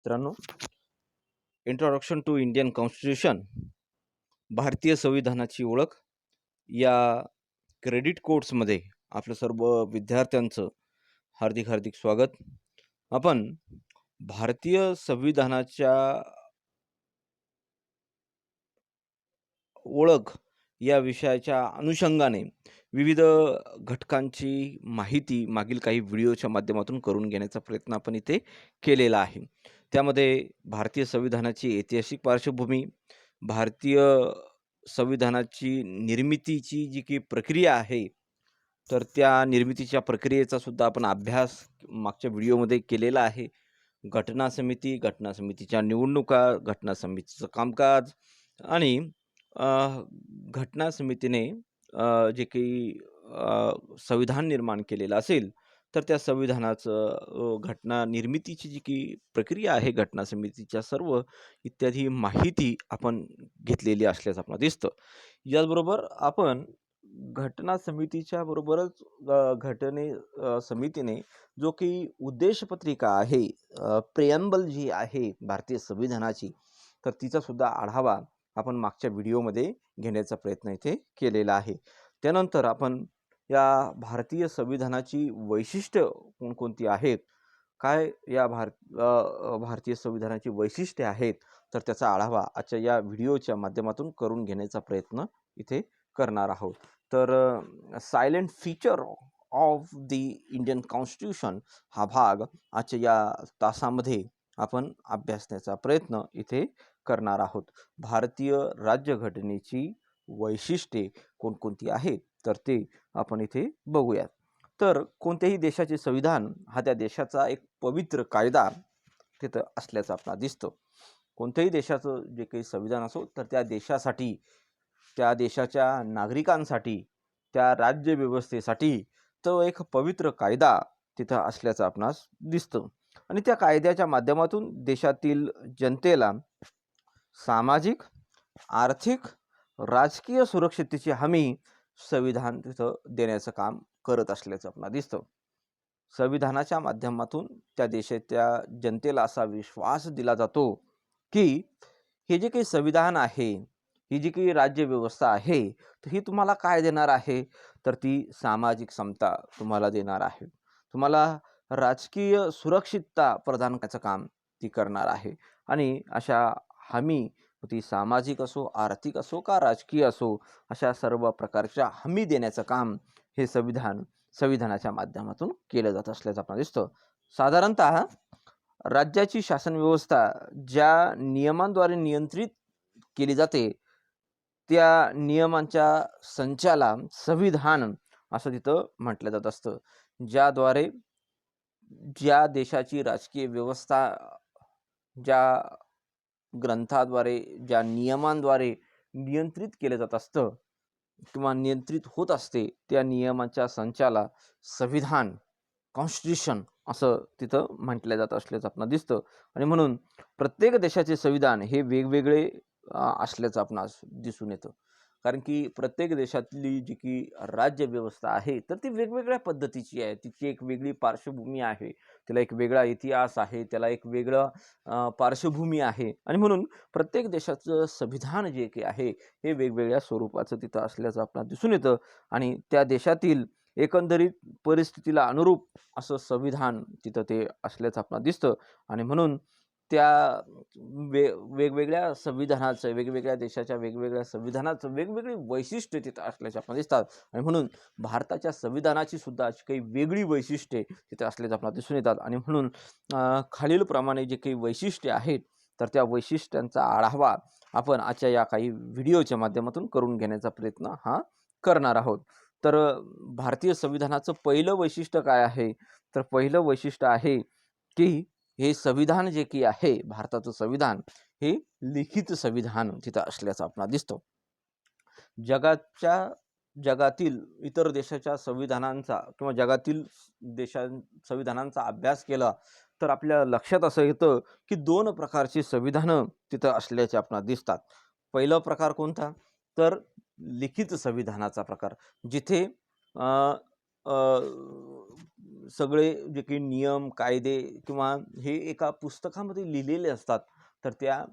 मित्रांनो, introduction to Indian constitution, भारतीय संविधानाची ओळख या क्रेडिट कोर्समध्ये आपलं सर्व विद्यार्थ्यांचं हार्दिक हार्दिक स्वागत. आपण भारतीय संविधानाच्या ओळख या विषयाच्या अनुषंगाने विविध घटकांची माहिती मागील काही व्हिडिओच्या माध्यमातून करून घेण्याचा प्रयत्न आपण इथे केलेला आहे. त्यामध्ये भारतीय संविधानाची ऐतिहासिक पार्श्वभूमी, भारतीय संविधानाची निर्मितीची जी काही प्रक्रिया आहे, तर त्या निर्मितीच्या प्रक्रियेचा सुद्धा आपण अभ्यास मागच्या व्हिडिओमध्ये केलेला आहे. घटना समिती, घटना समितीच्या निवडणुका, घटना समितीचं कामकाज आणि अ, घटना समितीने जे काही संविधान निर्माण केलेलं असेल, तर त्या संविधानाचं घटना निर्मितीची जी काही प्रक्रिया आहे, घटना समितीच्या सर्व इत्यादी माहिती आपण घेतलेली असल्याचं आपल्याला दिसतं. याचबरोबर आपण घटना समितीच्या बरोबरच समितीने जो काही उद्देशपत्रिका आहे, प्रिॲम्बल जी आहे भारतीय संविधानाची, तर तिचा सुद्धा आढावा आपण मागच्या व्हिडिओमध्ये घेण्याचा प्रयत्न इथे केलेला आहे. त्यानंतर आपण या भारतीय संविधानाची वैशिष्ट्य कोणकोणती आहेत, काय या भारतीय संविधानाची वैशिष्ट्ये आहेत, तर त्याचा आढावा आजच्या या व्हिडिओच्या माध्यमातून करून घेण्याचा प्रयत्न इथे करणार आहोत. तर silent feature of the Indian constitution हा भाग आजच्या या तासामध्ये आपण अभ्यासण्याचा प्रयत्न इथे करणार आहोत. भारतीय राज्यघटनेची वैशिष्ट्ये कोणकोणती आहेत, तर ते आपण इथे बघूयात. तर कोणत्याही देशाचे संविधान हा त्या देशाचा एक पवित्र कायदा तिथं असल्याचं आपल्याला दिसतं. कोणत्याही देशाचं जे काही संविधान असो, तर त्या देशासाठी, त्या देशाच्या नागरिकांसाठी, त्या राज्यव्यवस्थेसाठी तो एक पवित्र कायदा तिथं असल्याचं आपणास दिसतं. आणि त्या कायद्याच्या माध्यमातून देशातील जनतेला सामाजिक, आर्थिक, राजकीय सुरक्षिततेची हमी संविधान तिथं देण्याचं काम करत असल्याचं आपल्याला दिसतं. संविधानाच्या माध्यमातून त्या देशाच्या जनतेला असा विश्वास दिला जातो की हे जे काही संविधान आहे, ही जी काही राज्यव्यवस्था आहे, तर ही तुम्हाला काय देणार आहे, तर ती सामाजिक समता तुम्हाला देणार आहे. तुम्हाला राजकीय सुरक्षितता प्रदान करायचं काम ती करणार आहे. आणि अशा हमी, ती सामाजिक असो, आर्थिक असो का राजकीय असो, अशा सर्व प्रकारच्या हमी देण्याचं काम हे संविधानाच्या माध्यमातून केलं जात असल्याचं आपल्याला दिसतं. साधारणतः राज्याची शासन व्यवस्था ज्या नियमांद्वारे नियंत्रित केली जाते, त्या नियमांच्या संचाला संविधान असं तिथं म्हटलं जात असतं. ज्याद्वारे ज्या देशाची राजकीय व्यवस्था ज्या ग्रंथाद्वारे, ज्या नियमांद्वारे नियंत्रित केलं जात असतं किंवा नियंत्रित होत असते, त्या नियमांच्या संचाला संविधान, कॉन्स्टिट्यूशन असं तिथं म्हटलं जात असल्याचं आपणाला दिसतं. आणि म्हणून प्रत्येक देशाचे संविधान हे वेगवेगळे असल्याचं आपणास दिसून येतं. कारण की प्रत्येक देशातली जी की राज्यव्यवस्था आहे, तर ती वेगवेगळ्या पद्धतीची आहे. तिची एक वेगळी पार्श्वभूमी आहे, त्याला एक वेगळा इतिहास आहे, त्याला एक वेगळं पार्श्वभूमी आहे. आणि म्हणून प्रत्येक देशाचं संविधान जे काही आहे, हे वेगवेगळ्या स्वरूपाचं तिथं असल्याचं आपल्याला दिसून येतं. आणि त्या देशातील एकंदरीत परिस्थितीला अनुरूप असं संविधान तिथं ते असल्याचं आपल्याला दिसतं. आणि म्हणून त्या वेगवेगळ्या संविधानाचं, वेगवेगळ्या देशाच्या वेगवेगळ्या संविधानाचं वेगवेगळी वैशिष्ट्ये तिथं असल्याचे आपल्याला दिसतात. आणि म्हणून भारताच्या संविधानाची सुद्धा अशी काही वेगळी वैशिष्ट्ये तिथे असल्याचं आपल्याला दिसून येतात. आणि म्हणून खालीलप्रमाणे जे काही वैशिष्ट्ये आहेत, तर त्या वैशिष्ट्यांचा आढावा आपण आजच्या या काही व्हिडिओच्या माध्यमातून करून घेण्याचा प्रयत्न हा करणार आहोत. तर भारतीय संविधानाचं पहिलं वैशिष्ट्य काय आहे, तर पहिलं वैशिष्ट्य आहे की हे संविधान जे की आहे, भारताचं संविधान हे लिखित संविधान तिथं असल्याचं आपल्याला दिसतं. जगातील इतर देशाच्या संविधानांचा किंवा जगातील संविधानांचा अभ्यास केला, तर आपल्या लक्षात असं येतं की 2 प्रकारची संविधानं तिथं असल्याचे आपल्याला दिसतात. पहिला प्रकार कोणता, तर लिखित संविधानाचा प्रकार, जिथे अ, अ, सगळे जे काही नियम, कायदे किंवा हे एका पुस्तकामध्ये लिहिलेले असतात, तर त्या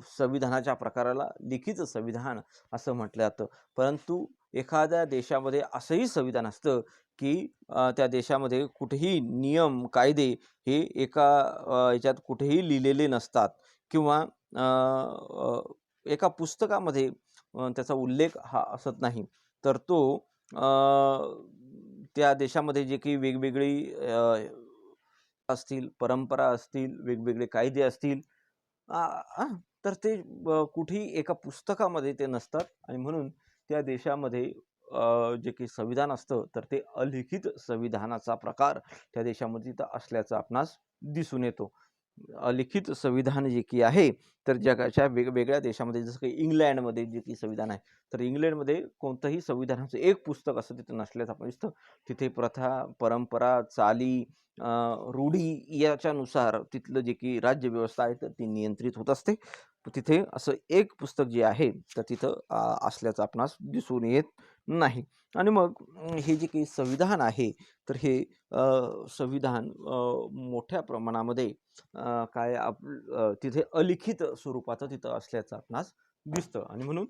संविधानाच्या प्रकाराला लिखित संविधान असं म्हटलं जातं. परंतु एखाद्या देशामध्ये असंही संविधान असतं, की त्या देशामध्ये कुठेही नियम, कायदे हे एका ह्याच्यात कुठेही लिहिलेले नसतात किंवा अ, अ, एका पुस्तकामध्ये त्याचा उल्लेख हा असत नाही. तर तो अ, त्या देशामध्ये जे काही वेगवेगळी असतील, परंपरा असतील, वेगवेगळे कायदे असतील, आ, आ, तर ते कुठेही एका पुस्तकामध्ये ते नसतात आणि म्हणून त्या देशामध्ये जे काही संविधान असतं, तर ते अलिखित संविधानाचा प्रकार त्या देशामध्ये तिथं असल्याचं आपणास दिसून येतो. अलिखित संविधान जे की आहे, तर जगाच्या वेगवेगळ्या देशामध्ये जसं काही इंग्लंडमध्ये जे काही संविधान आहे, तर इंग्लंडमध्ये कोणतंही संविधानाचं एक पुस्तक असं तिथं नसल्याचं आपण दिसतं. तिथे प्रथा, परंपरा, चाली, रूढी याच्यानुसार तिथलं जे की राज्यव्यवस्था आहे, तर ती नियंत्रित होत असते. तिथे असं एक पुस्तक जे आहे, तर तिथं असल्याचं आपणास दिसून येत नाही. आणि मग हे जे काही संविधान आहे, तर हे संविधान मोठ्या प्रमाणामध्ये काय तिथे अलिखित स्वरूपाचं तिथं असल्याचं आपणास दिसतं आणि म्हणून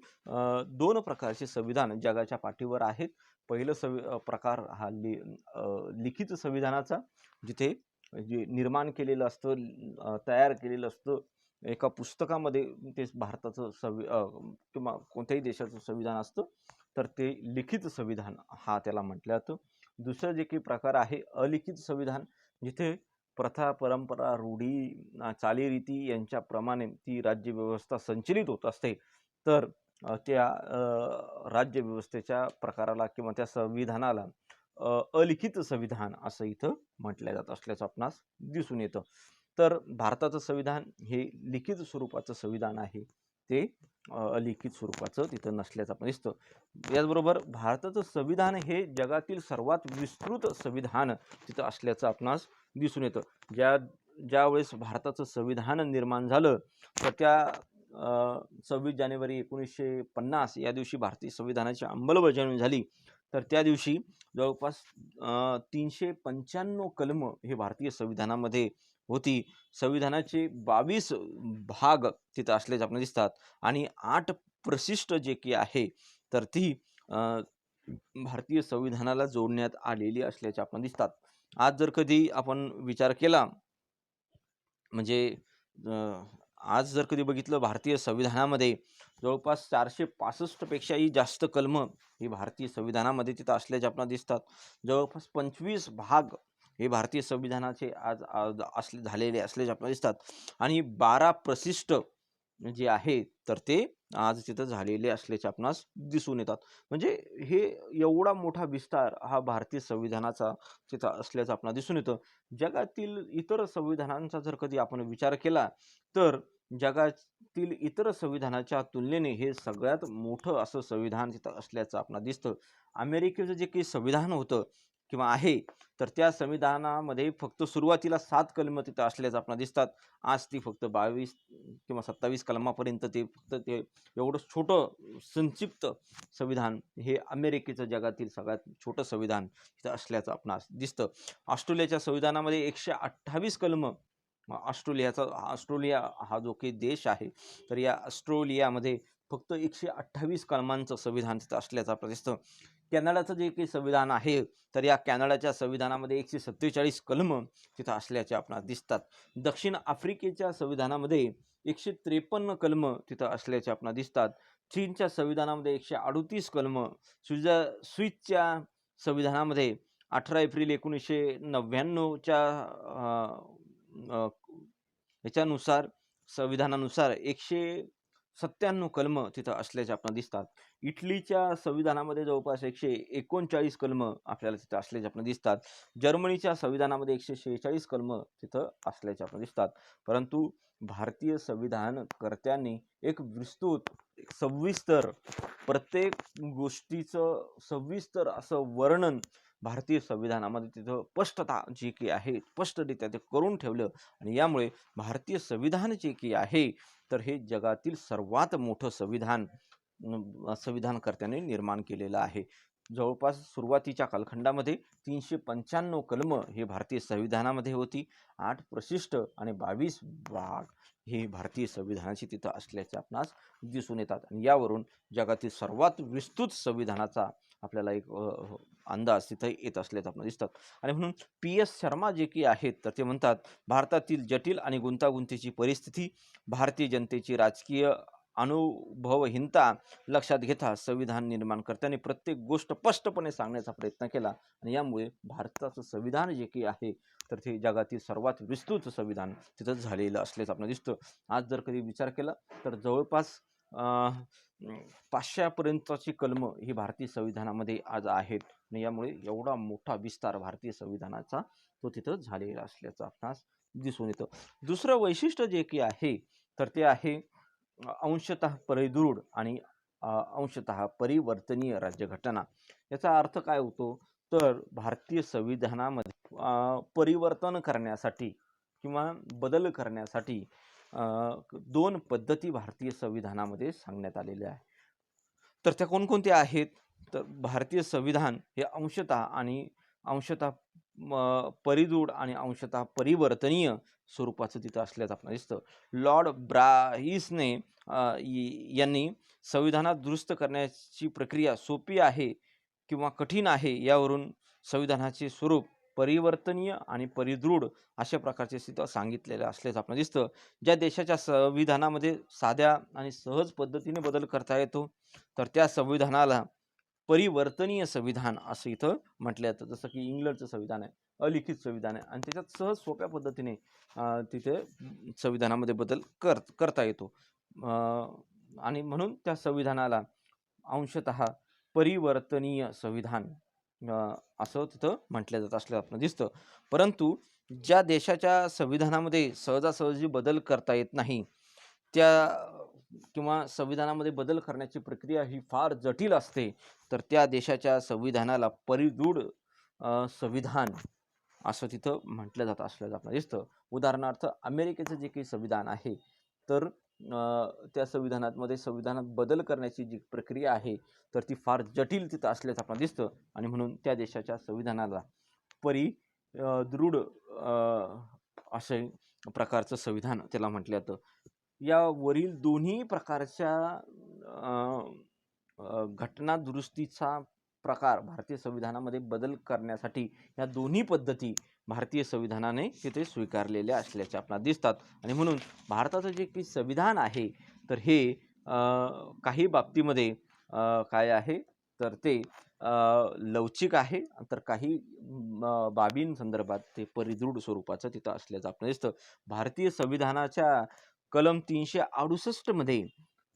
2 प्रकारचे संविधान जगाच्या पाठीवर आहेत. पहिलं प्रकार हा लिखित संविधानाचा, जिथे जे निर्माण केलेलं असतं, तयार केलेलं असतं एका पुस्तकामध्ये, ते भारताचं किंवा कोणत्याही देशाचं संविधान असतं, तर ते लिखित संविधान हा त्याला म्हटलं जातं. दुसरं जे काही प्रकार आहे अलिखित संविधान, जिथे प्रथा, परंपरा, रूढी, चालीरीती यांच्याप्रमाणे ती राज्यव्यवस्था संचलित होत असते. तर त्या राज्यव्यवस्थेच्या प्रकाराला किंवा त्या संविधानाला अलिखित संविधान असं इथं म्हटलं जात असल्याचं आपणास दिसून येतं. तर भारताचं संविधान हे लिखित स्वरूपाचं संविधान आहे. ते अलिखित स्वरूपाचं तिथं नसल्याचं आपण दिसतं. याचबरोबर भारताचं संविधान हे जगातील सर्वात विस्तृत संविधान तिथं असल्याचं आपणास दिसून येतं. ज्यावेळेस भारताचं संविधान निर्माण झालं, तर त्या 26 जानेवारी 1950 या दिवशी भारतीय संविधानाची अंमलबजावणी झाली. तर त्या दिवशी जवळपास 395 कलम हे भारतीय संविधानामध्ये होती. संविधानाचे 22 भाग तिथं असल्याचे आपल्याला दिसतात आणि 8 प्रशिष्ट जे की आहे, तर ती भारतीय संविधानाला जोडण्यात आलेली असल्याचे आपण दिसतात. आज जर कधी आपण विचार केला, म्हणजे आज जर कधी बघितलं, भारतीय संविधानामध्ये जवळपास 465 पेक्षाही जास्त कलम ही भारतीय संविधानामध्ये तिथं असल्याचे आपल्याला दिसतात. जवळपास 25 भाग हे भारतीय संविधानाचे आज आज असले झालेले असल्याचे आपल्याला दिसतात आणि 12 प्रशिष्ट जे आहे, तर ते आज तिथं झालेले असल्याचे आपणास दिसून येतात. म्हणजे हे एवढा मोठा विस्तार हा भारतीय संविधानाचा तिथं असल्याचं आपल्याला दिसून येतं. जगातील इतर संविधानांचा जर कधी आपण विचार केला, तर जगातील इतर संविधानाच्या तुलनेने हे सगळ्यात मोठं असं संविधान तिथं असल्याचं आपल्याला दिसतं. अमेरिकेचं जे काही संविधान होतं किंवा आहे, तर त्या संविधानामध्ये फक्त सुरुवातीला 7 कलम तिथं असल्याचं आपल्याला दिसतात. आज ती फक्त 22 किंवा 27 कलमापर्यंत ते फक्त ते एवढं छोटं संक्षिप्त संविधान हे अमेरिकेचं जगातील सगळ्यात छोटं संविधान तिथं असल्याचं आपणास दिसतं. ऑस्ट्रेलियाच्या संविधानामध्ये 128 कलम. ऑस्ट्रेलिया हा जो काही देश आहे, तर या ऑस्ट्रेलियामध्ये फक्त 128 कलमांचं संविधान तिथं असल्याचं आपल्याला दिसतं. कॅनडाचं जे काही संविधान आहे, तर या कॅनडाच्या संविधानामध्ये 147 कलम तिथं असल्याचे आपणास दिसतात. दक्षिण आफ्रिकेच्या संविधानामध्ये 153 कलम तिथं असल्याचे आपणास दिसतात. चीनच्या संविधानामध्ये 138 कलम. स्विसच्या संविधानामध्ये 18 एप्रिल 1999च्या ह्याच्यानुसार संविधानानुसार 197 कलम तिथं असल्याचे आपल्याला दिसतात. इटलीच्या संविधानामध्ये जवळपास 139 कलम आपल्याला तिथं असल्याचे आपल्याला दिसतात. जर्मनीच्या संविधानामध्ये 146 कलम तिथं असल्याचे आपल्याला दिसतात. परंतु भारतीय संविधानकर्त्यांनी एक विस्तृत, सविस्तर, प्रत्येक गोष्टीचं सविस्तर असं वर्णन भारतीय संविधानामध्ये तिथं स्पष्टता जी की आहे, स्पष्टरित्या ते करून ठेवलं आणि यामुळे भारतीय संविधान जे की आहे, तर हे जगातील सर्वात मोठं संविधान संविधानकर्त्यांनी निर्माण केलेलं आहे. जवळपास सुरुवातीच्या कालखंडामध्ये 395 कलमं हे भारतीय संविधानामध्ये होती. 8 प्रशिष्ट आणि 22 भाग हे भारतीय संविधानाची तिथं असल्याचे आपणास दिसून येतात. आणि यावरून जगातील सर्वात विस्तृत संविधानाचा आपल्याला एक अंदाज तिथं येत असल्याचं आपल्याला दिसतात. आणि म्हणून PS शर्मा जे की आहेत, तर ते म्हणतात, भारतातील जटिल आणि गुंतागुंतीची परिस्थिती, भारतीय जनतेची राजकीय अनुभवहीनता लक्षात घेता संविधान निर्माणकर्त्यांनी प्रत्येक गोष्ट स्पष्टपणे सांगण्याचा प्रयत्न केला. आणि यामुळे भारताचं संविधान जे काही आहे, तर ते जगातील सर्वात विस्तृत संविधान तिथं झालेलं असल्याचं आपल्याला दिसतं. आज जर कधी विचार केला तर जवळपास 500पर्यंतची कलमं ही भारतीय संविधानामध्ये आज आहेत. आणि यामुळे एवढा मोठा विस्तार भारतीय संविधानाचा तो तिथं झालेला असल्याचं आपणास दिसून येतं. दुसरं वैशिष्ट्य जे की आहे, तर ते आहे अंशतः परिदृढ आणि अंशतः परिवर्तनीय राज्यघटना. याचा अर्थ काय होतो, तर भारतीय संविधानामध्ये परिवर्तन करण्यासाठी किंवा बदल करण्यासाठी 2 पद्धती भारतीय संविधानामध्ये सांगण्यात आलेल्या आहेत. तर त्या कोणकोणत्या आहेत, तर भारतीय संविधान हे अंशतः परिदृढ आणि अंशतः परिवर्तनीय स्वरूपाचं तिथं असल्याचं आपल्याला दिसतं. लॉर्ड ब्राईसने यांनी संविधानात दुरुस्त करण्याची प्रक्रिया सोपी आहे किंवा कठीण आहे यावरून संविधानाचे स्वरूप परिवर्तनीय आणि परिदृढ अशा प्रकारचे तिथं सांगितलेलं असल्याचं आपल्याला दिसतं. ज्या देशाच्या संविधानामध्ये साध्या आणि सहज पद्धतीने बदल करता येतो, तर त्या संविधानाला परिवर्तनीय संविधान असं इथं म्हटलं जातं. जसं की इंग्लंडचं संविधान आहे, अलिखित संविधान आहे आणि त्याच्यात सहज सोप्या पद्धतीने तिथे संविधानामध्ये बदल करता येतो. आणि म्हणून त्या संविधानाला अंशतः परिवर्तनीय संविधान असं तिथं म्हटलं जात असल्याचं आपल्याला दिसतं. परंतु ज्या देशाच्या संविधानामध्ये सहजासहजी बदल करता येत नाही, त्या किंवा संविधानामध्ये बदल करण्याची प्रक्रिया ही फार जटिल असते, तर त्या देशाच्या संविधानाला परिदृढ संविधान असं तिथं म्हटलं जात असल्याचं आपल्याला दिसतं. उदाहरणार्थ अमेरिकेचं जे काही संविधान आहे, तर त्या संविधानात बदल करण्याची जी प्रक्रिया आहे, तर ती फार जटिल तिथं असल्याचं आपल्याला दिसतं. आणि म्हणून त्या देशाच्या संविधानाला दृढ असे प्रकारचं संविधान त्याला म्हटलं जातं. यावरील दोन्ही प्रकारच्या घटना दुरुस्तीचा प्रकार भारतीय संविधानामध्ये बदल करण्यासाठी या दोन्ही पद्धती भारतीय संविधानाने तिथे स्वीकारलेल्या असल्याचे आपल्याला दिसतात. आणि म्हणून भारताचं जे काही संविधान आहे, तर हे काही बाबतीमध्ये काय आहे, तर ते लवचिक आहे, तर काही बाबींसंदर्भात ते परिदृढ स्वरूपाचं तिथं असल्याचं आपल्याला दिसतं. भारतीय संविधानाच्या कलम 368 मध्ये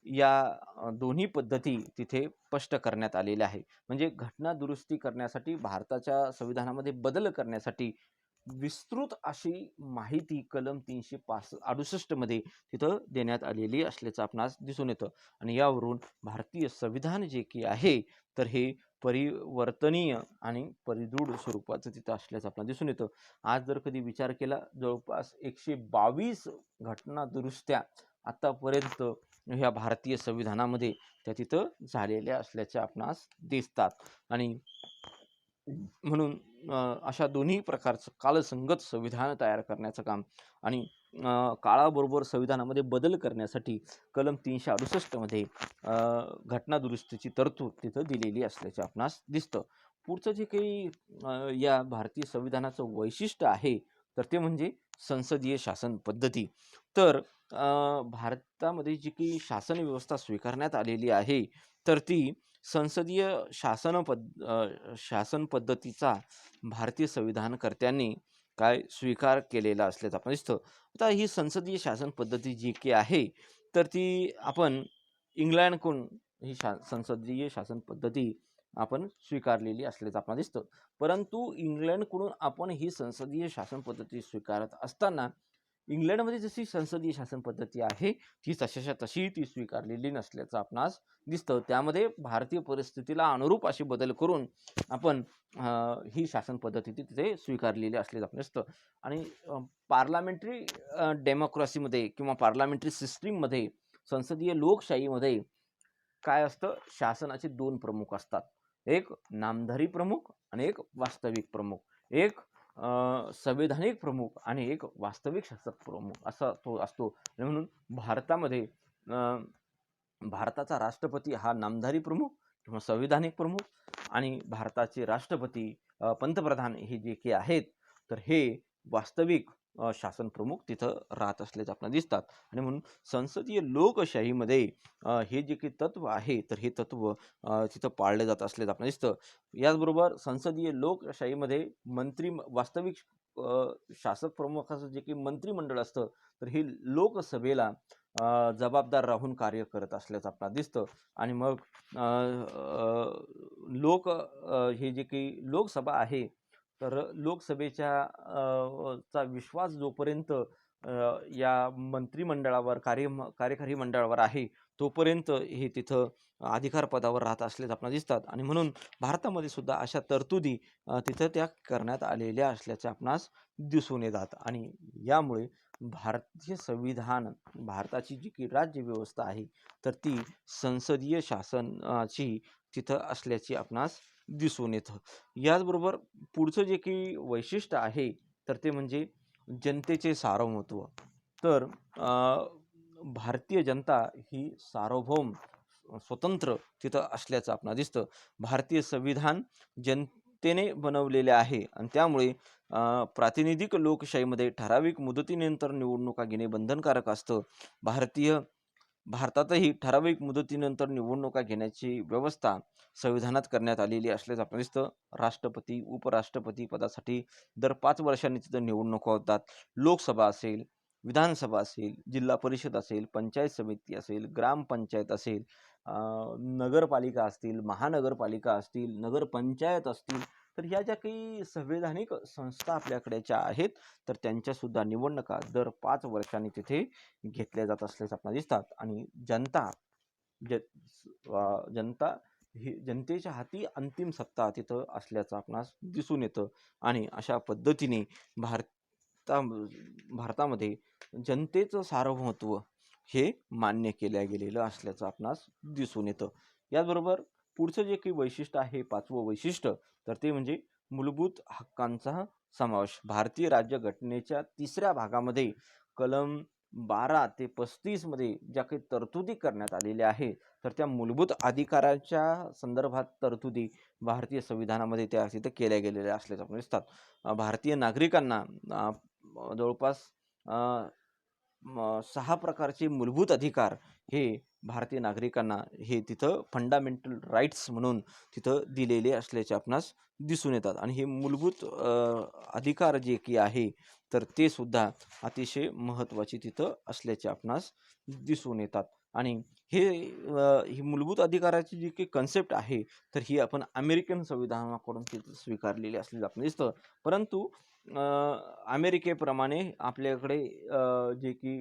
या दोन्ही पद्धती तिथे स्पष्ट करण्यात आलेल्या आहे. म्हणजे घटना दुरुस्ती करण्यासाठी भारताच्या संविधानामध्ये बदल करण्यासाठी विस्तृत अशी माहिती कलम 368 मध्ये तिथं देण्यात आलेली असल्याचं आपणास दिसून येतं. आणि यावरून भारतीय संविधान जे की आहे, तर हे परिवर्तनीय आणि परिदृढ स्वरूपाचं तिथं असल्याचं आपल्याला दिसून येतं. आज जर कधी विचार केला, जवळपास 122 घटना दुरुस्त्या आतापर्यंत ह्या भारतीय संविधानामध्ये त्या तिथं झालेल्या असल्याचे आपणास दिसतात. आणि म्हणून अशा दोन्ही प्रकारचं कालसंगत संविधान तयार करण्याचं काम आणि काळाबरोबर संविधानामध्ये बदल करण्यासाठी कलम 368 मध्ये घटना दुरुस्तीची तरतूद तिथं दिलेली असल्याचे आपणास दिसतं. पुढचं जे काही या भारतीय संविधानाचं वैशिष्ट्य आहे, तर ते म्हणजे संसदीय शासन पद्धती. तर भारतामध्ये जी काही शासन व्यवस्था स्वीकारण्यात आलेली आहे, तर ती संसदीय शासन पद्धतीचा भारतीय संविधानकर्त्यांनी काय स्वीकार केलेला असल्याचं आपण दिसतं. आता ही संसदीय शासन पद्धती जी की आहे, तर ती आपण इंग्लंडकडून ही संसदीय शासन पद्धती आपण स्वीकारलेली असल्याचं आपल्याला दिसतं. परंतु इंग्लंडकडून आपण ही संसदीय शासन पद्धती स्वीकारत असताना इंग्लंडमध्ये जशी संसदीय शासन पद्धती आहे, ती तशाच्या तशी ती स्वीकारलेली नसल्याचं आपणास दिसतं. त्यामध्ये भारतीय परिस्थितीला अनुरूप असे बदल करून आपण ही शासन पद्धती तिथे स्वीकारलेली असल्याचं आपल्याला दिसतं. आणि पार्लमेंटरी डेमोक्रेसीमध्ये किंवा पार्लमेंटरी सिस्टीममध्ये, संसदीय लोकशाहीमध्ये काय असतं, शासनाचे 2 प्रमुख असतात. एक नामधारी प्रमुख आणि एक वास्तविक प्रमुख, एक संवैधानिक प्रमुख आणि एक वास्तविक शासक प्रमुख असा तो असतो. आणि म्हणून भारतामध्ये भारताचा राष्ट्रपती हा नामधारी प्रमुख किंवा संविधानिक प्रमुख आणि भारताचे राष्ट्रपती पंतप्रधान हे जे काही आहेत, तर हे वास्तविक शासन प्रमुख तिथं राहत असल्याचं आपल्याला दिसतात. आणि म्हणून संसदीय लोकशाहीमध्ये हे जे काही तत्व आहे, तर हे तत्व तिथं पाळलं जात असल्याचं आपल्याला दिसतं. याचबरोबर संसदीय लोकशाहीमध्ये वास्तविक शासक प्रमुखाचं जे काही मंत्रिमंडळ असतं, तर हे लोकसभेला जबाबदार राहून कार्य करत असल्याचं आपल्याला दिसतं. आणि मग हे जे काही लोकसभा आहे, तर लोकसभेच्या चा विश्वास जोपर्यंत या मंत्रिमंडळावर कार्यकारी मंडळावर आहे, तोपर्यंत हे तिथं अधिकार पदावर राहत असल्याचं आपल्याला दिसतात. आणि म्हणून भारतामध्ये सुद्धा अशा तरतुदी तिथं त्या करण्यात आलेल्या असल्याचे आपणास दिसून येतात. आणि यामुळे भारतीय संविधान, भारताची जी काही राज्यव्यवस्था आहे, तर ती संसदीय शासनाची तिथं असल्याची आपणास दिसून येतं. याचबरोबर पुढचं जे काही वैशिष्ट्य आहे, तर ते म्हणजे जनतेचे सार्वभौमत्व. तर भारतीय जनता ही सार्वभौम, स्वतंत्र तिथं असल्याचं आपल्याला दिसतं. भारतीय संविधान जनतेने बनवलेले आहे आणि त्यामुळे प्रातिनिधिक लोकशाहीमध्ये ठराविक मुदतीनंतर निवडणुका घेणे बंधनकारक असतं. भारतातही ठराविक मुदतीनंतर निवडणुका घेण्याची व्यवस्था संविधानात करण्यात आलेली असल्याचं आपल्याला दिसतं. राष्ट्रपती, उपराष्ट्रपती पदासाठी दर 5 वर्षांनी तिथं निवडणुका होतात. लोकसभा असेल, विधानसभा असेल, जिल्हा परिषद असेल, पंचायत समिती असेल, ग्रामपंचायत असेल, नगरपालिका असतील, महानगरपालिका असतील, नगरपंचायत असतील, तर ह्या ज्या काही संवैधानिक संस्था आपल्याकडेच्या आहेत, तर त्यांच्यासुद्धा निवडणुका दर 5 वर्षांनी तिथे घेतल्या जात असल्याचं आपल्याला दिसतात. आणि ज जनता ही जनतेच्या हाती अंतिम सत्ता तिथं असल्याचं आपणास दिसून येतं. आणि अशा पद्धतीने भारतामध्ये जनतेचं सार्वभौमत्व हे मान्य केलं गेलेलं असल्याचं आपणास दिसून येतं. याचबरोबर पुढचं जे काही वैशिष्ट्य आहे, 5वं वैशिष्ट्य, तर ते म्हणजे मूलभूत हक्कांचा समावेश. भारतीय राज्यघटनेच्या 3ऱ्या भागामध्ये कलम 12 ते 35 मध्ये ज्या काही तरतुदी करण्यात आलेल्या आहे, तर त्या मूलभूत अधिकाराच्या संदर्भात तरतुदी भारतीय संविधानामध्ये त्या तिथं केल्या गेलेल्या असल्याचं आपल्याला दिसतात. भारतीय नागरिकांना जवळपास 6 प्रकारचे मूलभूत अधिकार हे भारतीय नागरिकांना हे तिथं फंडामेंटल राईट्स म्हणून तिथं दिलेले असल्याचे आपणास दिसून येतात. आणि हे मूलभूत अधिकार जे की आहे, तर ते सुद्धा अतिशय महत्त्वाचे तिथं असल्याचे आपणास दिसून येतात. आणि ही मूलभूत अधिकाराची जी काही कन्सेप्ट आहे, तर ही आपण अमेरिकन संविधानाकडून तिथं स्वीकारलेली असल्याचं आपल्याला दिसतं. परंतु अमेरिकेप्रमाणे आपल्याकडे जे की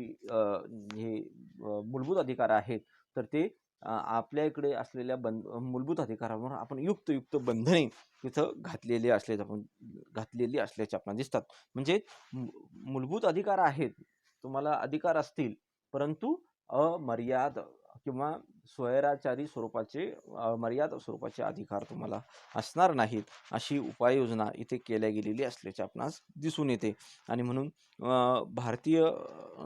हे मूलभूत अधिकार आहेत, तर ते आपल्या इकडे असलेल्या मूलभूत अधिकारावर आपण युक्त बंधने तिथं घातलेली असल्याचे आपल्याला दिसतात. म्हणजे मूलभूत अधिकार आहेत, तुम्हाला अधिकार असतील, परंतु अमर्याद किंवा स्वैराचारी स्वरूपाचे मर्याद स्वरूपाचे अधिकार तुम्हाला असणार नाहीत, अशी उपाययोजना इथे केल्या गेलेली असल्याचे आपणास दिसून येते. आणि म्हणून भारतीय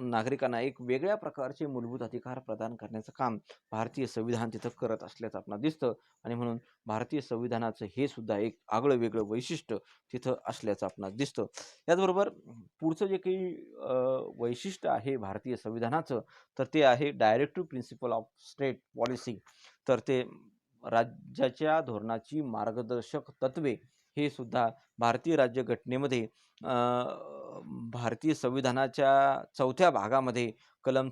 नागरिकांना एक वेगळ्या प्रकारचे मूलभूत अधिकार प्रदान करण्याचं काम भारतीय संविधान तिथं करत असल्याचं आपल्याला दिसतं. आणि म्हणून भारतीय संविधानाचं हे सुद्धा एक आगळं वेगळं वैशिष्ट्य तिथं असल्याचं आपणास दिसतं. त्याचबरोबर पुढचं जे काही वैशिष्ट्य आहे भारतीय संविधानाचं, तर ते आहे directive principle of state policy. तर ते राज्याच्या धोरणाची मार्गदर्शक तत्वे हे सुद्धा भारतीय राज्यघटनेमध्ये भारतीय संविधानाच्या 4थ्या भागामध्ये कलम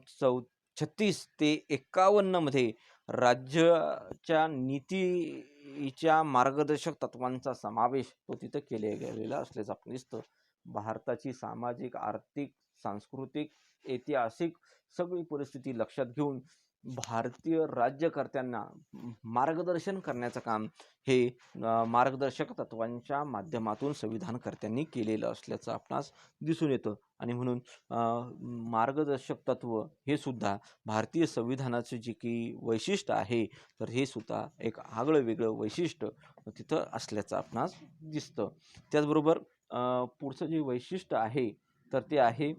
36 ते 51 मध्ये राज्याच्या नीतीच्या मार्गदर्शक तत्वांचा समावेश तो तिथं केले गेलेला असल्याचं आपण दिसतं. भारताची सामाजिक, आर्थिक, सांस्कृतिक, ऐतिहासिक सगळी परिस्थिती लक्षात घेऊन भारतीय राज्यकर्त्यांना मार्गदर्शन करण्याचं काम हे मार्गदर्शक तत्वांच्या माध्यमातून संविधानकर्त्यांनी केलेलं असल्याचं आपणास दिसून येतं. आणि म्हणून मार्गदर्शक तत्व हे सुद्धा भारतीय संविधानाचे जे की वैशिष्ट्य आहे, तर हे सुद्धा एक आगळं वेगळं वैशिष्ट्य तिथं असल्याचं आपणास दिसतं. त्याचबरोबर पुढचं जे वैशिष्ट्य आहे तर ते आहे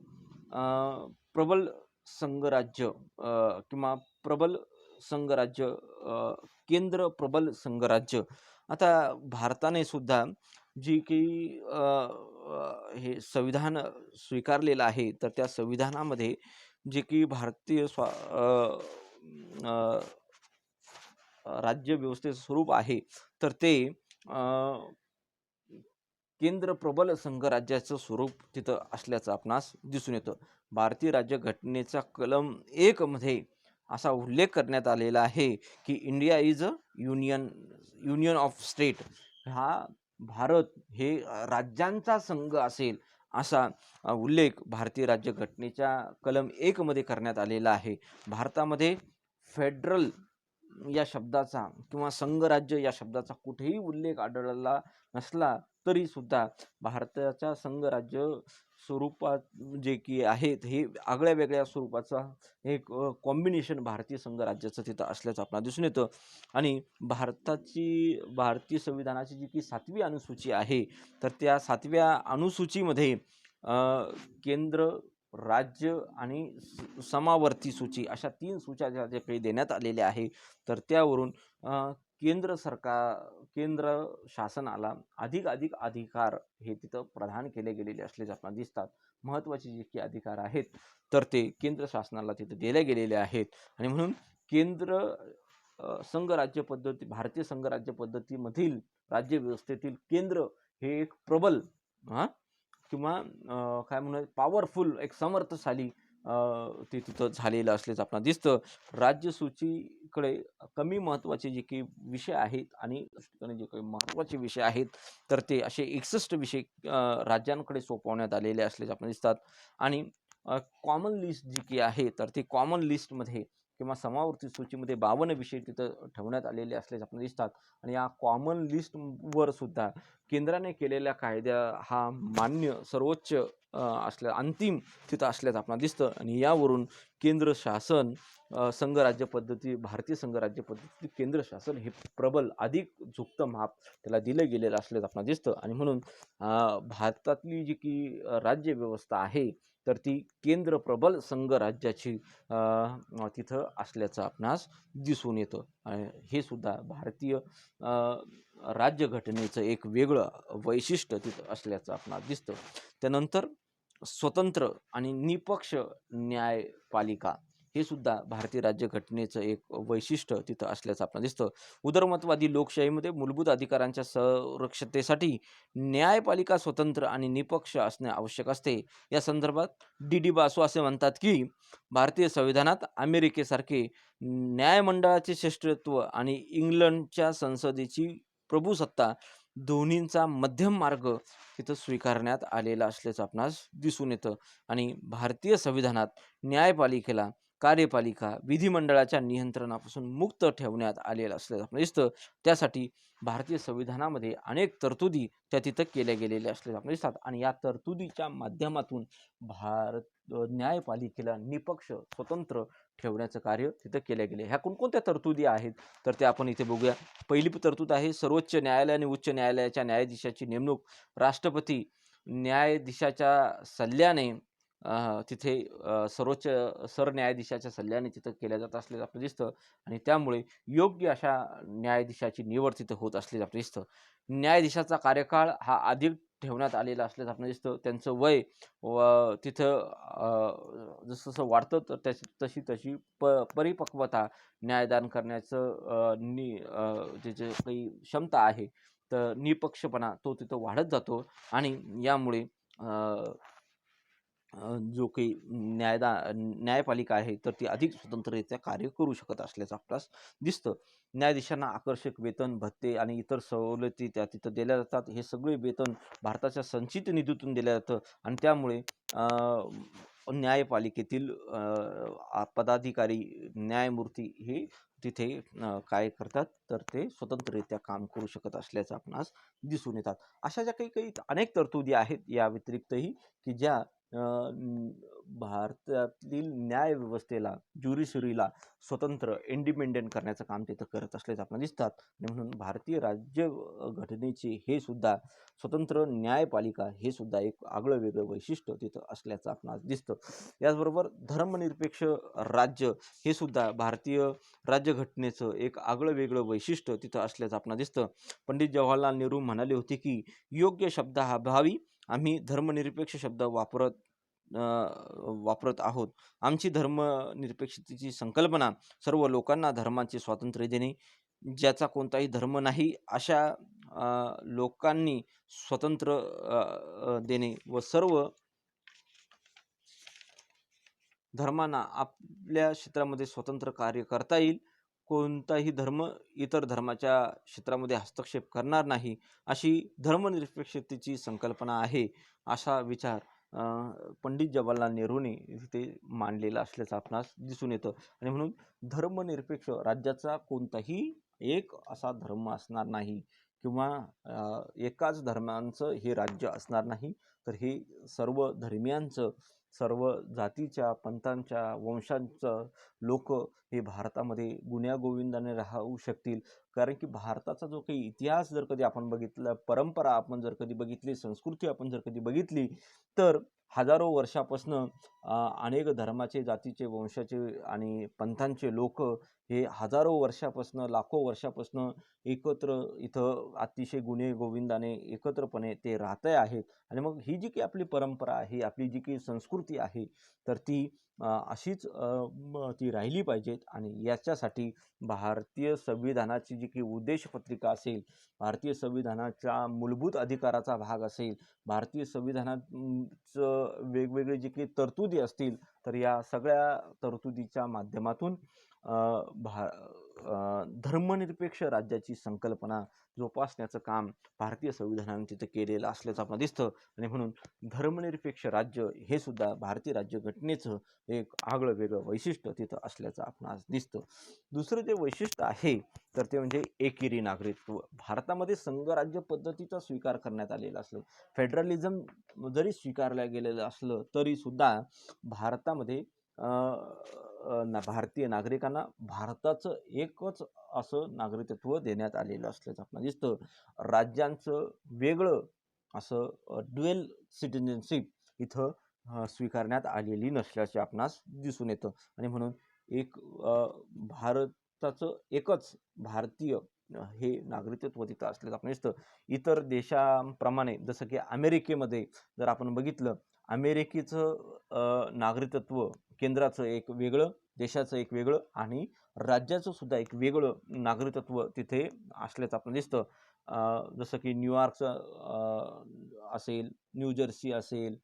प्रबल संघराज्य किंवा प्रबल संघराज्य, केंद्र प्रबल संघराज्य. आता भारताने सुद्धा जी की हे संविधान स्वीकारलेलं आहे, तर त्या संविधानामध्ये जे की भारतीय राज्य व्यवस्थेचं स्वरूप आहे, तर ते केंद्र प्रबल संघराज्याचं स्वरूप तिथं असल्याचं आपणास दिसून येतं. भारतीय राज्यघटनेचा कलम 1 मध्ये असा उल्लेख करण्यात आलेला आहे की India is a union of state. हा भारत हे राज्यांचा संघ असेल असा उल्लेख भारतीय राज्यघटनेच्या कलम 1 मध्ये करण्यात आलेला आहे. भारतामध्ये फेडरल या शब्दाचा किंवा संघराज्य या शब्दाचा कुठेही उल्लेख आढळला नसला तरी सुद्धा भारताच्या संघराज्य स्वरूपात जे की आहेत हे आगळ्या वेगळ्या स्वरूपाचा एक कॉम्बिनेशन भारतीय संघराज्याचं तिथं असल्याचं आपल्याला दिसून येतं. आणि भारतीय संविधानाची जी की 7वी अनुसूची आहे, तर त्या 7व्या अनुसूचीमध्ये केंद्र, राज्य आणि समावर्ती सूची अशा 3 सूच्या ज्या ज्या काही देण्यात आलेल्या आहे, तर त्यावरून केंद्र शासनाला अधिक अधिकार हे तिथं प्रदान केले गेलेले असल्याचे आपल्याला दिसतात. महत्त्वाचे जे की अधिकार आहेत, तर ते केंद्र शासनाला तिथे दिले गेलेले आहेत. आणि म्हणून केंद्र संघराज्य पद्धती, भारतीय संघराज्य पद्धतीमधील राज्यव्यवस्थेतील केंद्र हे एक प्रबल किंवा काय म्हणूया पॉवरफुल, एक समर्थशाली ते तिथं झालेलं असल्याचं आपल्याला दिसतं. राज्यसूचीकडे कमी महत्त्वाचे जे काही विषय आहेत आणि जे काही महत्त्वाचे विषय आहेत, तर ते असे 61 विषय राज्यांकडे सोपवण्यात आलेले असल्याचे आपल्याला दिसतात. आणि कॉमन लिस्ट जी की आहे, तर ती कॉमन लिस्टमध्ये किंवा समावर्ती सूचीमध्ये 52 विषय तिथं ठेवण्यात आलेले असल्याचे आपल्याला दिसतात. आणि या कॉमन लिस्टवर सुद्धा केंद्राने केलेल्या कायद्या हा मान्य सर्वोच्च अंतिम तिथं असल्याचं आपल्याला दिसतं. आणि यावरून केंद्र शासन संघराज्य पद्धती, भारतीय संघराज्य पद्धती केंद्र शासन हे प्रबल, अधिक झुकतं माप त्याला दिलं गेलेलं असल्याचं आपल्याला दिसतं. आणि म्हणून भारतातली जी की राज्यव्यवस्था आहे, तर ती केंद्र प्रबल संघराज्याची तिथं असल्याचं आपणास दिसून येतं. आणि हे सुद्धा भारतीय राज्यघटनेचं एक वेगळं वैशिष्ट्य तिथं असल्याचं आपणास दिसतं. त्यानंतर स्वतंत्र आणि निपक्ष न्यायपालिका हे सुद्धा भारतीय राज्यघटनेचं एक वैशिष्ट्य तिथं असल्याचं आपल्याला दिसतं. उदारमतवादी लोकशाहीमध्ये मूलभूत अधिकारांच्या संरक्षतेसाठी न्यायपालिका स्वतंत्र आणि निपक्ष असणे आवश्यक असते. या संदर्भात डी बासू असे म्हणतात की भारतीय संविधानात अमेरिकेसारखे न्यायमंडळाचे श्रेष्ठत्व आणि इंग्लंडच्या संसदेची प्रभुसत्ता दोन्हींचा मध्यम मार्ग तिथं स्वीकारण्यात आलेला असल्याचं आपणास दिसून येतं. आणि भारतीय संविधानात न्यायपालिकेला कार्यपालिका विधिमंडळाच्या नियंत्रणापासून मुक्त ठेवण्यात आलेलं असल्याचं आपल्याला दिसतं. त्यासाठी भारतीय संविधानामध्ये अनेक तरतुदी त्या तिथं केल्या गेलेल्या असल्याचं आपल्याला दिसतात. आणि या तरतुदीच्या माध्यमातून न्यायपालिकेला निपक्ष स्वतंत्र ठेवण्याचं कार्य तिथं केलं गेले. ह्या कोणकोणत्या तरतुदी आहेत, तर ते आपण इथे बघूया. पहिली तरतूद आहे सर्वोच्च न्यायालय आणि उच्च न्यायालयाच्या न्यायाधीशाची नेमणूक राष्ट्रपती न्यायाधीशाच्या सल्ल्याने तिथे सर्वोच्च सरन्यायाधीशाच्या सल्ल्याने तिथं केल्या जात असल्याचं आपलं दिसतं. आणि त्यामुळे योग्य अशा न्यायाधीशाची निवड तिथं होत असल्याचं आपलं दिसतं. न्यायाधीशाचा कार्यकाळ हा अधिक ठेवण्यात आलेला असल्याचं आपलं दिसतं. त्यांचं वय तिथं जसं जसं वाढतं तर तशी तशी परिपक्वता न्यायदान करण्याचं त्याची काही क्षमता आहे, तर निपक्षपणा तो तिथं वाढत जातो. आणि यामुळे जो काही न्यायपालिका आहे, तर ती अधिक स्वतंत्ररित्या कार्य करू शकत असल्याचं आपल्यास दिसतं. न्यायाधीशांना आकर्षक वेतन, भत्ते आणि इतर सवलती त्या तिथं दिल्या जातात. हे सगळे वेतन भारताच्या संचित निधीतून दिलं जातं. आणि त्यामुळे न्यायपालिकेतील पदाधिकारी, न्यायमूर्ती हे तिथे काय करतात, तर ते स्वतंत्ररित्या काम करू शकत असल्याचं आपणास दिसून येतात. अशा ज्या काही काही अनेक तरतुदी आहेत या व्यतिरिक्तही, की ज्या भारतातील न्याय व्यवस्थेला, ज्युडिशरीला स्वतंत्र इंडिपेंडेंट करण्याचं काम तिथं करत असल्याचं आपल्याला दिसतात. आणि म्हणून भारतीय राज्य घटनेचे हे सुद्धा स्वतंत्र न्यायपालिका हे सुद्धा एक आगळं वेगळं वैशिष्ट्य तिथं असल्याचं आपणास दिसतं. याचबरोबर धर्मनिरपेक्ष राज्य हे सुद्धा भारतीय राज्यघटनेचं एक आगळं वेगळं वैशिष्ट्य तिथं असल्याचं आपणाला दिसतं. पंडित जवाहरलाल नेहरू म्हणाले होते की योग्य शब्दाभावी आम्ही धर्मनिरपेक्ष शब्द वापरत आहोत. आमची धर्मनिरपेक्षतेची संकल्पना सर्व लोकांना धर्माचे स्वातंत्र्य देणे, ज्याचा कोणताही धर्म नाही अशा लोकांनी स्वतंत्र देणे व सर्व धर्मांना आपल्या क्षेत्रामध्ये स्वतंत्र कार्य करता येईल. कोणताही धर्म इतर धर्माच्या क्षेत्रामध्ये हस्तक्षेप करणार नाही, अशी धर्मनिरपेक्षतेची संकल्पना आहे. असा विचार पंडित जवाहरलाल नेहरूंनी तिथे मांडलेला असल्याचं आपणास दिसून येतं. आणि म्हणून धर्मनिरपेक्ष राज्याचा कोणताही एक असा धर्म असणार नाही किंवा एकाच धर्मांचं हे राज्य असणार नाही, तर हे सर्व धर्मियांचं, सर्व जातीच्या, पंथांच्या, वंशांचं लोक हे भारतामध्ये गुण्यागोविंदाने राहू शकतील. कारण की भारताचा जो काही इतिहास जर कधी आपण बघितला, परंपरा आपण जर कधी बघितली, संस्कृती आपण जर कधी बघितली, तर हजारो वर्षापासनं अनेक धर्माचे, जातीचे, वंशाचे आणि पंथांचे लोक हे हजारो वर्षापासनं, लाखो वर्षापासनं एकत्र इथं अतिशय गुणे गोविंदाने एकत्रपणे ते राहत आहेत. आणि मग ही जी काही आपली परंपरा आहे, आपली जी काही संस्कृती आहे, तर ती अशीच ती राहिली पाहिजेत. आणि याच्यासाठी भारतीय संविधानाची जी काही उद्देशपत्रिका असेल, भारतीय संविधानाच्या मूलभूत अधिकाराचा भाग असेल, भारतीय संविधानाचं वेगवेगळे जे काही तरतुदी असतील, तर या सगळ्या तरतुदीच्या माध्यमातून धर्मनिरपेक्ष राज्याची संकल्पना जोपासण्याचं काम भारतीय संविधानाने तिथं केलेलं असल्याचं आपल्याला दिसतं. आणि म्हणून धर्मनिरपेक्ष राज्य हे सुद्धा भारतीय राज्यघटनेचं एक आगळं वेगळं वैशिष्ट्य तिथं असल्याचं आपणास दिसतं. दुसरं जे वैशिष्ट्य आहे, तर ते म्हणजे एकेरी नागरिकत्व. भारतामध्ये संघराज्य पद्धतीचा स्वीकार करण्यात आलेला असलं, फेडरलिझम जरी स्वीकारलं गेलेलं असलं, तरी सुद्धा भारतामध्ये भारतीय नागरिकांना भारताचं एकच असं नागरिकत्व देण्यात आलेलं असल्याचं आपल्याला दिसतं. राज्यांचं वेगळं असं ड्युएल सिटिझनशिप इथं स्वीकारण्यात आलेली नसल्याचे आपणास दिसून येतं. आणि म्हणून एक भारताचं एकच भारतीय हे नागरिकत्व तिथं असल्याचं आपण दिसतं. इतर देशांप्रमाणे जसं की अमेरिकेमध्ये जर आपण बघितलं, अमेरिकेचं नागरिकत्व केंद्राचं एक वेगळं, देशाचं एक वेगळं आणि राज्याचं सुद्धा एक वेगळं नागरिकत्व तिथे असल्याचं आपण दिसतं. जसं की न्यूयॉर्कचं असेल, न्यूजर्सी असेल,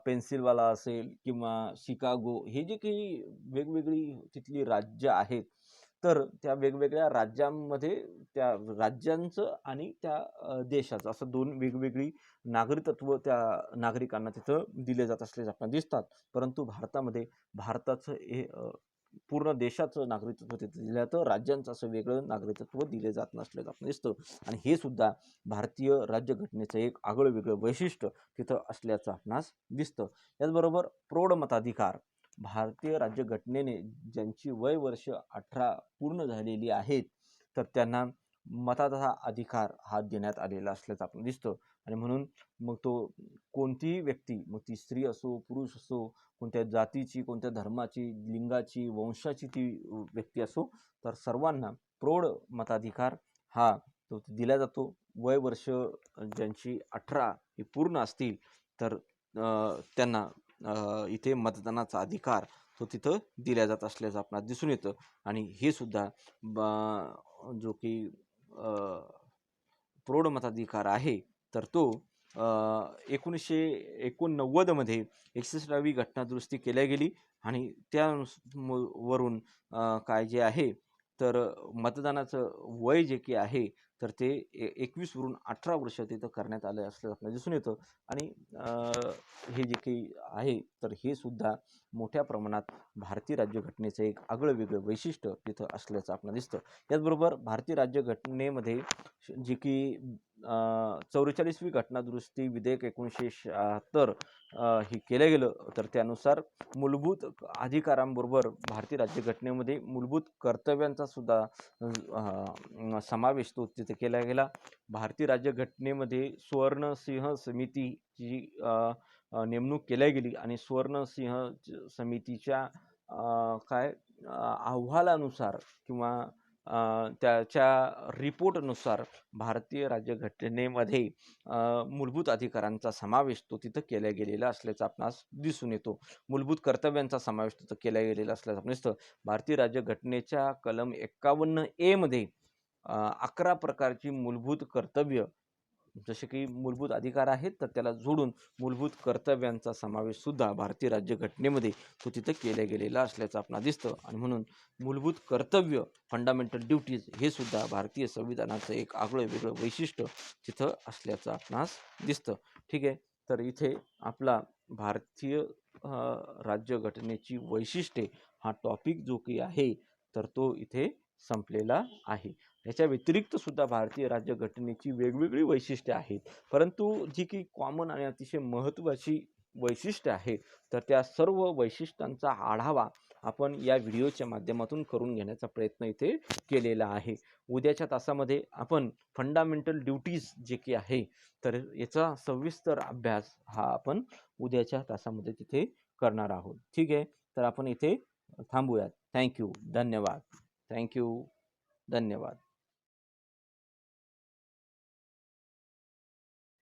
पेन्सिल्वाला असेल किंवा शिकागो, हे जे काही वेगवेगळी तिथली राज्य आहेत, तर त्या वेगवेगळ्या राज्यांमध्ये त्या राज्यांचं आणि त्या देशाचं असं दोन वेगवेगळी नागरिकत्व त्या नागरिकांना तिथं दिले जात असल्याचे आपल्याला दिसतात. परंतु भारतामध्ये भारताचं हे पूर्ण देशाचं नागरिकत्व तिथं दिलं जातं, राज्यांचं असं वेगळं नागरिकत्व दिले जात नसल्याचं आपण दिसतं. आणि हे सुद्धा भारतीय राज्यघटनेचं एक आगळं वेगळं वैशिष्ट्य तिथं असल्याचं आपणास दिसतं. याचबरोबर प्रौढ मताधिकार. भारतीय राज्यघटनेने ज्यांची वय वर्ष 18 पूर्ण झालेली आहेत, तर त्यांना मताचा अधिकार हा देण्यात आलेला असल्याचं आपण दिसतं. आणि म्हणून मग तो कोणतीही व्यक्ती, मग ती स्त्री असो, पुरुष असो, कोणत्या जातीची, कोणत्या धर्माची, लिंगाची, वंशाची ती व्यक्ती असो, तर सर्वांना प्रौढ मताधिकार हा तो दिला जातो. वय वर्ष ज्यांची 18 ही पूर्ण असतील, तर त्यांना इथे मतदानाचा अधिकार तो तिथं दिला जात असल्याचं आपल्याला दिसून येतं. आणि हे सुद्धा जो की प्रौढ मताधिकार आहे, तर तो 1989 मध्ये 61वी घटनादुरुस्ती केल्या गेली. आणि त्या वरून काय जे आहे, तर मतदानाचं वय जे की आहे, तर ते 21 वरून 18 वर्ष तिथं करण्यात आलं असल्याचं आपल्याला दिसून येतं. आणि हे जे काही आहे, तर हे सुद्धा मोठ्या प्रमाणात भारतीय राज्यघटनेचं एक आगळं वेगळं वैशिष्ट्य तिथं असल्याचं आपल्याला दिसतं. त्याचबरोबर भारतीय राज्यघटनेमध्ये जी की 44वी घटनादुरुस्ती विधेयक 1976 हे केलं गेलं, तर त्यानुसार मूलभूत अधिकारांबरोबर भारतीय राज्यघटनेमध्ये मूलभूत कर्तव्यांचा सुद्धा समावेश तो तिथे केला गेला. भारतीय राज्यघटनेमध्ये सुवर्णसिंह समितीची नेमणूक केल्या गेली आणि सुवर्णसिंह समितीच्या अहवालानुसार किंवा त्याच्या रिपोर्टनुसार भारतीय राज्यघटनेमध्ये मूलभूत अधिकारांचा समावेश तो तिथं केला गेलेला असल्याचं आपणास दिसून येतो. मूलभूत कर्तव्यांचा समावेश तिथं केला गेलेला असल्याचं आपण दिसतं. भारतीय राज्यघटनेच्या कलम 51A मध्ये 11 प्रकारची मूलभूत कर्तव्य, जसे की मूलभूत अधिकार आहेत तर त्याला जोडून मूलभूत कर्तव्यांचा समावेश सुद्धा भारतीय राज्यघटनेमध्ये तो तिथं केला गेलेला असल्याचं आपल्याला दिसतं. आणि म्हणून मूलभूत कर्तव्य, फंडामेंटल ड्युटीज, हे सुद्धा भारतीय संविधानाचं एक आगळं वेगळं वैशिष्ट्य तिथं असल्याचं आपणास दिसतं. ठीक आहे, तर इथे आपला भारतीय राज्यघटनेची वैशिष्ट्ये हा टॉपिक जो की आहे तर तो इथे संपलेला आहे. याच्या व्यतिरिक्त सुद्धा भारतीय राज्यघटनेची वेगवेगळी वैशिष्ट्ये आहेत, परंतु जी की कॉमन आणि अतिशय महत्त्वाची वैशिष्ट्ये आहे तर त्या सर्व वैशिष्ट्यांचा आढावा आपण या व्हिडिओच्या माध्यमातून करून घेण्याचा प्रयत्न इथे केलेला आहे. उद्याच्या तासामध्ये आपण फंडामेंटल ड्युटीज जे की आहे तर याचा सविस्तर अभ्यास हा आपण उद्याच्या तासामध्ये तिथे करणार आहोत. ठीक आहे, तर आपण इथे थांबूयात. थँक्यू, धन्यवाद. थँक्यू, धन्यवाद.